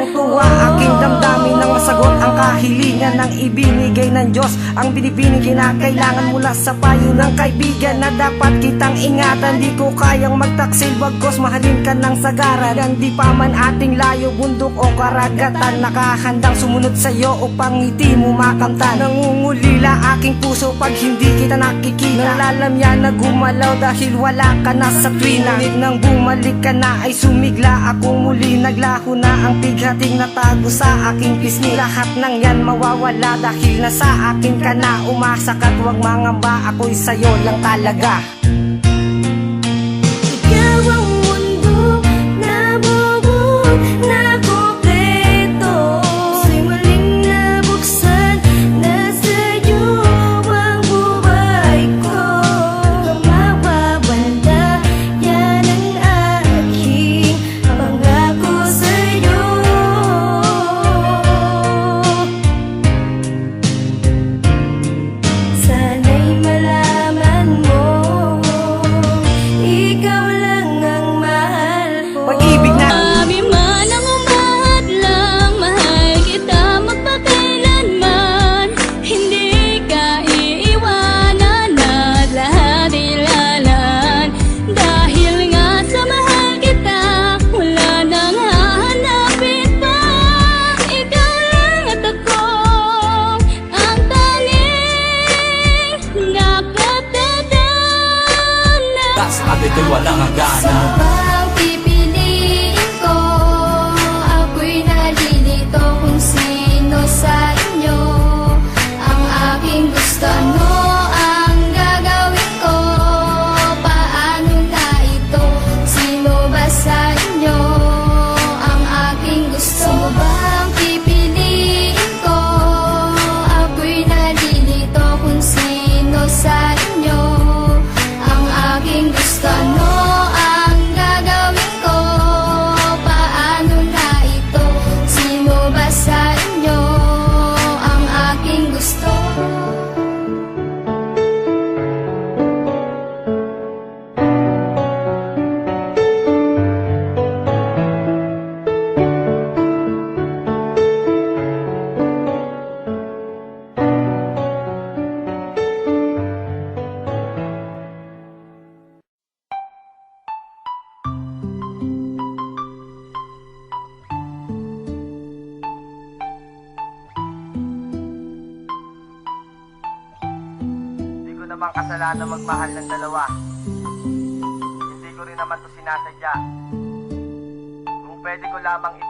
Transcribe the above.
tuwang-tuwa, aking damdamin nang masagot ang kahilingan ng ibinigay ng Diyos. Ang binibining kinakailangan mula sa payo ng kaibigan na dapat kitang ingatan. Di ko kayang magtaksil, bagkos mahalin ka ng sagara. Di pa man ating layo, bundok o karagatan, nakahandang sumunod sa'yo upang ngiti mo makamtan. Nangungulila aking puso pag hindi kita nakikita, nalalamyan na gumalaw dahil wala ka na sa tuwina. Ngunit nang bumalik ka na ay sumigla ako muli, naglaho na ang bighating natago sa aking pisngi. Lahat ng yan mawawala dahil nasa akin ka na. Umasa ka't huwag mangamba, ako'y sa'yo lang talaga. Ikaw ang mundo na bubuo na kompleto, sa'y muling nabuksan na sa'yo ang buhay ko. Mawawala yan ang aking pangako sa'yo. Sana'y malaman mo, ikaw lang ang mahal ko. Pag-ibig na Sabi man ang umadlang, mahal kita magpakailanman. Hindi ka iiwanan at lahat ilalaan. Dahil nga sa mahal kita, wala nang hahanapin pa. Ikaw lang at ako ang tanging nakatadana. Sabi ko'y walang hangganan. Sino bang pipiliin ko? Ako'y nalilito kung sino sa inyo ang aking gusto. Ano ang gagawin ko? Paano na ito? Sino ba sa inyo ang aking gusto? Sino bang pipiliin ko? Ako'y nalilito kung sino sa inyo ang aking gusto. Ano ang gagawin ko? Paano na ito? Sino ba sa inyo ang aking gusto? Hindi ko naman kasalanan magmahal ng dalawa. Hindi ko rin naman to sinasadya. Kung pwede ko lamang